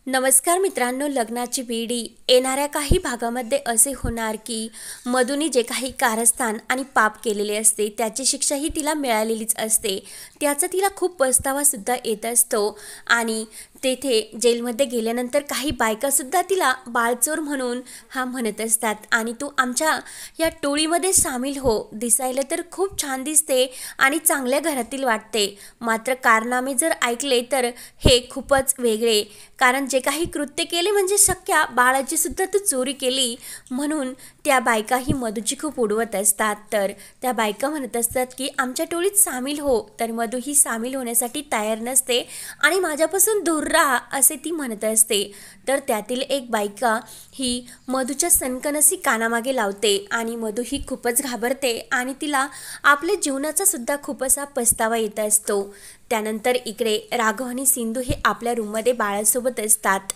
नमस्कार मित्रांनो, लग्नाची बेडी येणाऱ्या काही भागामध्ये असे होणार की मधुनी जे काही कारस्थान आणि पाप केलेले असते त्याची शिक्षाही तिला मिळालेलीच असते। त्याचा तिला खूप पछतावा सुद्धा येत असतो आणि तेथे जेलमध्ये गेल्यानंतर काही बायका सुद्धा तिला बाळचोर म्हणून म्हणत असतात आणि तू आमच्या या टोळीमध्ये सामील हो, दिसायला तर खूप छान दिसते आणि चांगल्या घरातील वाटते, मात्र कारनामे जर ऐकले तर हे खूपच वेगळे, कारण जे काही कृत्य केले म्हणजे सख्या बाळाची सुद्धा तू चोरी केली म्हणून त्या बायकाही मधूची खूप उडवत असतात। तर त्या बायका म्हणत असतात की आमच्या टोळीत सामील हो, तर मधू ही सामील होण्यासाठी तयार नसते आणि माझ्यापासून दूर राहा असे ती म्हणत असते। तर त्यातील एक बायका ही मधूच्या सनकनसी कानामागे लावते आणि मधू ही खूपच घाबरते आणि तिला आपल्या जीवनाचा सुद्धा खूप असा पछतावा येत असतो। त्यानंतर इकडे राघव आणि सिंधू हे आपल्या रूममध्ये बाळासोबत असतात।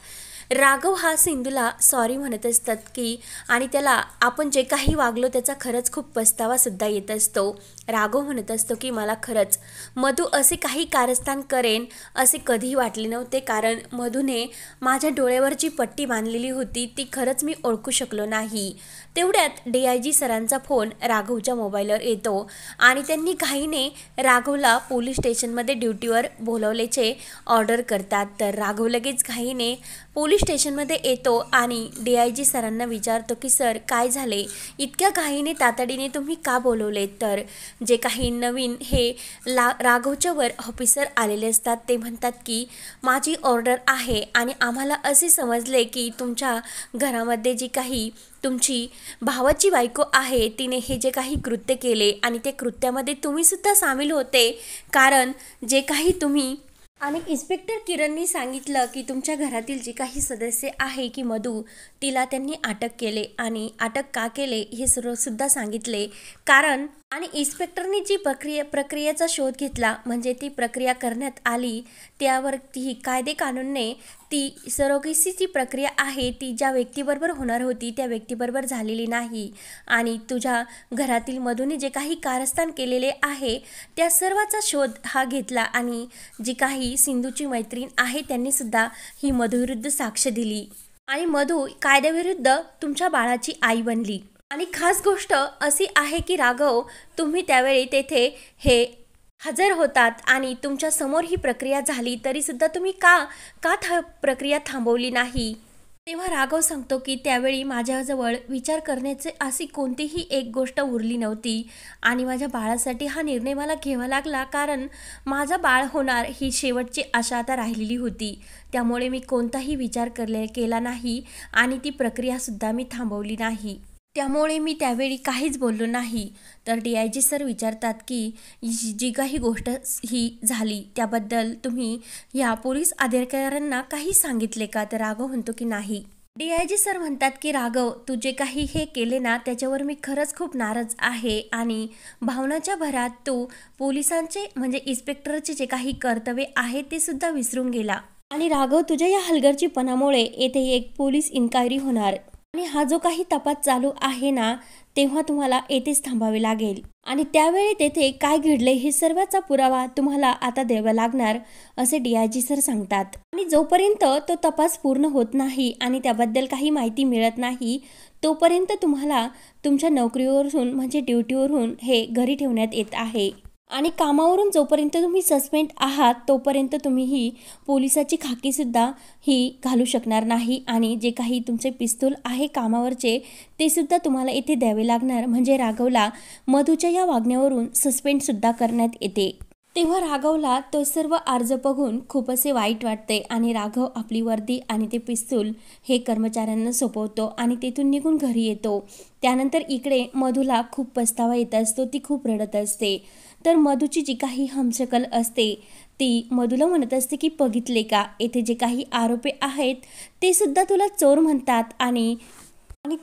राघव हा सिंधूला सॉरी म्हणत असतात की आणि त्याला आपण जे काही वागलो त्याचा खरंच खूप पछतावा सुद्धा येत असतो। राघव म्हणत असतो की मला खरंच मधू असे काही कारस्थान करेन असे कधीही वाटले नव्हते, कारण मधूने माझ्या डोळ्यावर जी पट्टी बांधलेली होती ती खरंच मी ओळखू शकलो नाही। तेवढ्यात DIG सरांचा फोन राघवच्या मोबाईलवर येतो आणि त्यांनी घाईने राघवला पोलीस स्टेशनमध्ये ड्युटीवर बोलवल्याचे ऑर्डर करतात। तर राघव लगेच घाईने पोलीस स्टेशनमध्ये येतो आणि DIG सरांना विचारतो की सर काय झाले, इतक्या घाईने तातडीने तुम्ही का बोलवले? तर जे काही नवीन हे राघवच्या वर ऑफिसर आलेले असतात ते म्हणतात की माझी ऑर्डर आहे आणि आम्हाला असे समजले की तुमच्या घरामध्ये जी काही तुमची भावाची बायको आहे तिने हे जे काही कृत्य केले आणि ते कृत्यामध्ये तुम्ही सुद्धा सामील होते, कारण जे काही तुम्ही आणि इन्स्पेक्टर किरणनी सांगितलं की तुमच्या घरातील जे काही सदस्य आहे की मधू तिला त्यांनी अटक केले आणि अटक का केले हे सुद्धा सांगितले, कारण आणि इन्स्पेक्टरनी जी प्रक्रियेचा शोध घेतला म्हणजे ती प्रक्रिया करण्यात आली त्यावर ती कायदे कानूनने ती सरोगेसीची प्रक्रिया आहे ती ज्या व्यक्तीबरोबर होणार होती त्या व्यक्तीबरोबर झालेली नाही आणि तुझ्या घरातील मधूने जे काही कारस्थान केलेले आहे त्या सर्वाचा शोध हा घेतला आणि जी काही सिंधूची मैत्रीण आहे त्यांनी सुद्धा ही मधूविरुद्ध साक्ष दिली आणि मधू कायद्याविरुद्ध तुमच्या बाळाची आई बनली। आणि खास गोष्ट अशी आहे की राघव तुम्ही त्यावेळी तेथे हे हजर होतात आणि तुमच्या समोर ही प्रक्रिया झाली तरी सुद्धा तुम्ही का प्रक्रिया थांबवली नाही? तेव्हा राघव सांगतो की त्यावेळी माझ्याजवळ विचार करण्याची अशी कोणतीही एक गोष्ट उरली नव्हती आणि माझ्या बाळासाठी हा निर्णय मला घ्यावा लागला, कारण माझं बाळ होणार ही शेवटची आशा आता राहिलेली होती, त्यामुळे मी कोणताही विचार केला नाही आणि ती प्रक्रियासुद्धा मी थांबवली नाही, त्यामुळे मी त्यावेळी काहीच बोललो नाही। तर DIG सर विचारतात की जी काही गोष्ट ही झाली त्याबद्दल तुम्ही या पोलीस अधिकाऱ्यांना काही सांगितले का? तर राघव म्हणतो की नाही। DIG सर म्हणतात की राघव तू जे काही हे केले ना त्याच्यावर मी खरंच खूप नाराज आहे आणि भावनाच्या भरात तू पोलिसांचे म्हणजे इन्स्पेक्टरचे जे काही कर्तव्य आहे ते सुद्धा विसरून गेला आणि राघव तुझ्या या हलगर्जीपणामुळे येथे एक पोलीस इन्क्वायरी होणार आणि हा जो काही तपास चालू आहे ना तेव्हा तुम्हाला येथेच थांबावे लागेल आणि त्यावेळी तेथे काय घडले हे सर्वाचा पुरावा तुम्हाला आता द्यावा लागणार असे DIG सर सांगतात। आणि जोपर्यंत तो तपास पूर्ण होत नाही आणि त्याबद्दल काही माहिती मिळत नाही तोपर्यंत तुम्हाला तुमच्या नोकरीवरून म्हणजे ड्युटीवरून हे घरी ठेवण्यात येत आहे आणि कामावरून जोपर्यंत तुम्ही सस्पेंड आहात तोपर्यंत तुम्ही ही पोलिसाची खाकीसुद्धा ही घालू शकणार नाही आणि जे काही तुमचे पिस्तूल आहे कामावरचे ते सुद्धा तुम्हाला इथे द्यावे लागणार, म्हणजे राघवला मधूच्या या वागण्यावरून सस्पेंडसुद्धा करण्यात येते। तेव्हा राघवला तो सर्व अर्ज बघून खूप असे वाईट वाटते आणि राघव आपली वर्दी आणि ते पिस्तूल हे कर्मचाऱ्यांना सोपवतो आणि तेथून निघून घरी येतो। त्यानंतर इकडे मधूला खूप पछतावा येत असतो, ती खूप रडत असते। तर मधूची जी काही हमशकल असते ती मधूला म्हणत असते की बघितले का येथे जे काही आरोपी आहेत ते सुद्धा तुला चोर म्हणतात आणि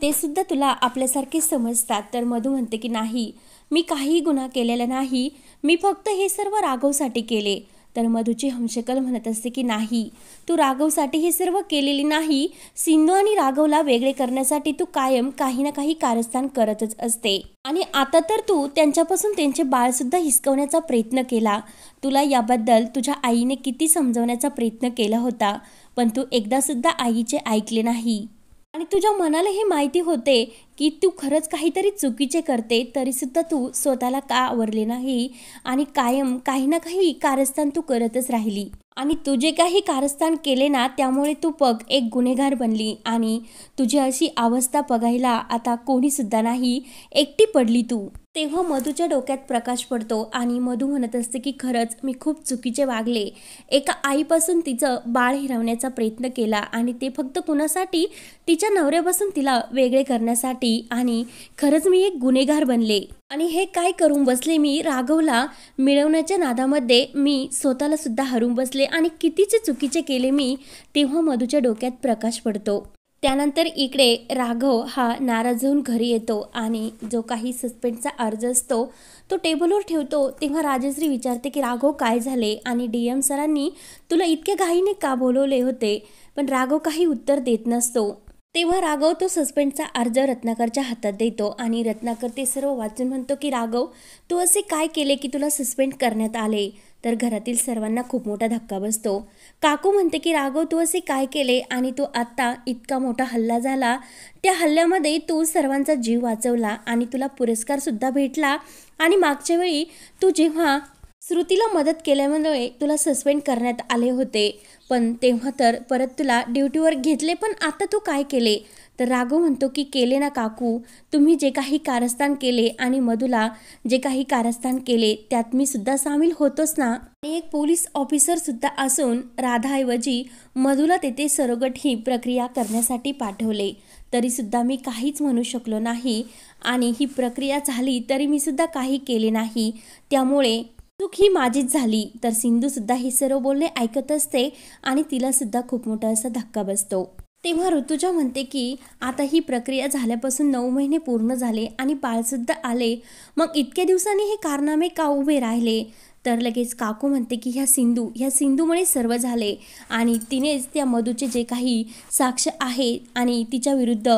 ते सुद्धा तुला आपल्यासारखे समजतात। तर मधू म्हणते की नाही, मी काहीही गुन्हा केलेला नाही, मी फक्त हे सर्व राघवसाठी केले। तर मधूची हमशकल म्हणत असते की नाही, तू राघवसाठी हे सर्व केलेली नाही, सिंधू आणि राघवला वेगळे करण्यासाठी तू कायम काही ना काही कारस्थान करतच असते आणि आता तर तू त्यांच्यापासून त्यांचे बाळ सुद्धा हिसकवण्याचा प्रयत्न केला। तुला याबद्दल तुझ्या आईने किती समजवण्याचा प्रयत्न केला होता, पण तू एकदा सुद्धा आईचे ऐकले नाही आणि तुझ्या मनाला हे माहिती होते की तू खरंच काहीतरी चुकीचे करते, तरीसुद्धा तू स्वतःला का आवरले नाही आणि कायम काही ना काही कारस्थान तू करतच राहिली आणि तू जे काही कारस्थान केले ना त्यामुळे तू एक गुन्हेगार बनली आणि तुझी अशी अवस्था बघायला आता कोणी सुद्धा नाही, एकटी पडली तू. तेव्हा मधूच्या डोक्यात प्रकाश पडतो आणि मधू म्हणत असते की खरंच मी खूप चुकीचे वागले. एका आईपासून तिचं बाळ हिरवण्याचा प्रयत्न केला आणि ते फक्त कुणासाठी, तिच्या नवऱ्यापासून तिला वेगळे करण्यासाठी. आणि खरंच मी एक गुन्हेगार बनले आणि हे काय करून बसले मी, राघवला मिळवण्याच्या नादामध्ये मी स्वतःला सुद्धा हरवून बसले आणि कितीचे चुकीचे केले मी. तेव्हा मधूच्या डोक्यात प्रकाश पडतो. त्यानंतर इकडे राघव हा नाराज होऊन घरी येतो आणि जो काही सस्पेंडचा अर्ज असतो तो टेबलवर ठेवतो. तेव्हा राजश्री विचारते की राघव काय झाले आणि DM सरांनी तुला इतक्या घाईने का बोलवले होते, पण राघव काही उत्तर देत नसतो. तेव्हा राघव तो सस्पेंडचा अर्ज रत्नाकरच्या हातात देतो आणि रत्नाकर ते सर्व वाचून म्हणतो की राघव तू असे काय केले की तुला सस्पेंड करण्यात आले. तर घरातील सर्वांना खूप मोठा धक्का बसतो. काकू म्हणते की राघव तू असे काय केले आणि तू आत्ता इतका मोठा हल्ला झाला, त्या हल्ल्यामध्ये तू सर्वांचा जीव वाचवला आणि तुला पुरस्कार सुद्धा भेटला आणि मागच्या वेळी तू जेव्हा श्रुतीला मदत केल्यामुळे तुला सस्पेंड करण्यात आले होते, पण तेव्हा तर परत तुला ड्युटीवर घेतले, पण आता तू काय केले. तर राघव म्हणतो की केले ना काकू, तुम्ही जे काही कारस्थान केले आणि मधूला जे काही कारस्थान केले त्यात मी सुद्धा सामील होतोच ना. आणि एक पोलीस ऑफिसर सुद्धा असून राधाऐवजी मधूला तेथे सरोगट ही प्रक्रिया करण्यासाठी पाठवले, तरी सुद्धा मी काहीच म्हणू शकलो नाही आणि ही प्रक्रिया झाली तरी मी सुद्धा काही केले नाही, त्यामुळे चूक ही माझीच झाली. तर सिंधू सुद्धा हे सर्व बोलणे ऐकत असते आणि तिला सुद्धा खूप मोठा असा धक्का बसतो. तेव्हा ऋतुजा म्हणते की आता ही प्रक्रिया झाल्यापासून 9 महिने पूर्ण झाले आणि बाळसुद्धा आले, मग इतक्या दिवसांनी हे कारनामे का उभे राहिले. तर लगेच काकू म्हणते की ह्या सिंधूमुळे सर्व झाले आणि तिनेच त्या मधूचे जे काही साक्ष आहे आणि तिच्या विरुद्ध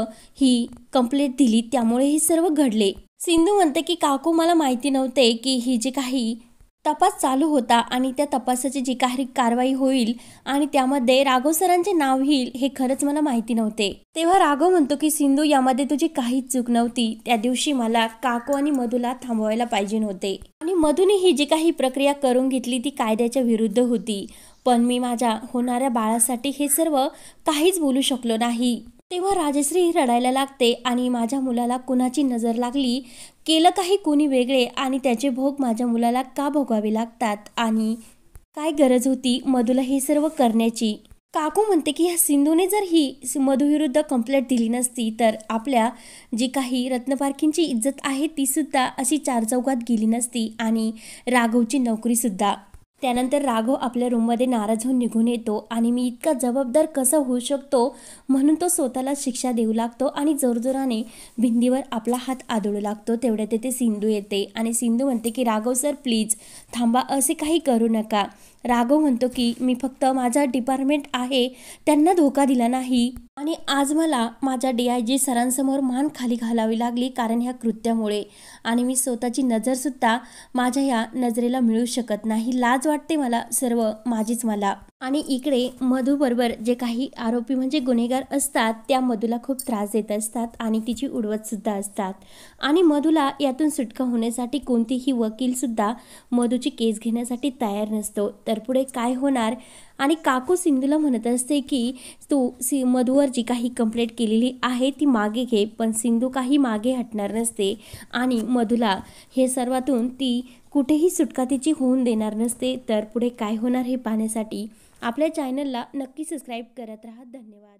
ही कंप्लेंट दिली, त्यामुळे हे सर्व घडले. सिंधू म्हणते की काकू मला माहिती नव्हते की ही जे काही तपास चालू होता आणि त्या तपासाची जी काही कारवाई होईल आणि त्यामध्ये राघव सरांचे नाव येईल हे खरंच मला माहिती नव्हते. तेव्हा राघव म्हणतो की सिंधू यामध्ये तुझी काहीच चूक नव्हती, त्या दिवशी मला काकू आणि मधूला थांबवायला पाहिजे होते आणि मधूने ही जी काही प्रक्रिया करून घेतली ती कायद्याच्या विरुद्ध होती, पण मी माझ्या होणाऱ्या बाळासाठी हे सर्व काहीच बोलू शकलो नाही. तेव्हा राजश्री रडायला लागते आणि माझ्या मुलाला कुणाची नजर लागली, केलं काही कुणी वेगळे आणि त्याचे भोग माझ्या मुलाला का भोगावे लागतात आणि काय गरज होती मधूला हे सर्व करण्याची. काकू म्हणते की ह्या सिंधूने जर ही मधूविरुद्ध कंप्लेंट दिली नसती तर आपल्या जी काही रत्नपारखींची इज्जत आहे ती सुद्धा अशी चारचौघात गेली नसती आणि राघवची नोकरी सुद्धा. त्यानंतर राघव आपल्या रूममध्ये नाराज होऊन निघून येतो आणि मी इतका जबाबदार कसा होऊ शकतो म्हणून तो स्वतःला शिक्षा देऊ लागतो आणि जोरजोराने भिंतीवर आपला हात आदळू लागतो. तेवढ्यात तेथे सिंधू येते आणि सिंधू म्हणते की राघव सर प्लीज थांबा, असे काही करू नका. राघव म्हणतो की मी फक्त माझा डिपार्टमेंट आहे त्यांना धोका दिला नाही आणि आज मला माझ्या DIG सरांसमोर मान खाली घालावी लागली कारण ह्या कृत्यामुळे आणि मी स्वतःची नजरसुद्धा माझ्या ह्या नजरेला मिळू शकत नाही, लाज वाटते मला, सर्व माझीच मला. आणि इकडे मधूबरोबर जे काही आरोपी म्हणजे गुन्हेगार असतात त्या मधूला खूप त्रास देत असतात आणि तिची उडवतसुद्धा असतात आणि मधूला यातून सुटका होण्यासाठी कोणतीही वकीलसुद्धा मधूची केस घेण्यासाठी तयार नसतो. तर पुढे काय होणार आणि काकू सिंधूला म्हणत असते की तू मधूवर जी काही कंप्लेंट केलेली आहे ती मागे घे, पण सिंधू काही मागे हटणार नसते आणि मधूला हे सर्वातून ती कुठेही सुटका तिची होऊन देणार नसते. तर पुढे काय होणार हे पाहण्यासाठी आपल्या चॅनलला नक्की सबस्क्राईब करत राहा. धन्यवाद.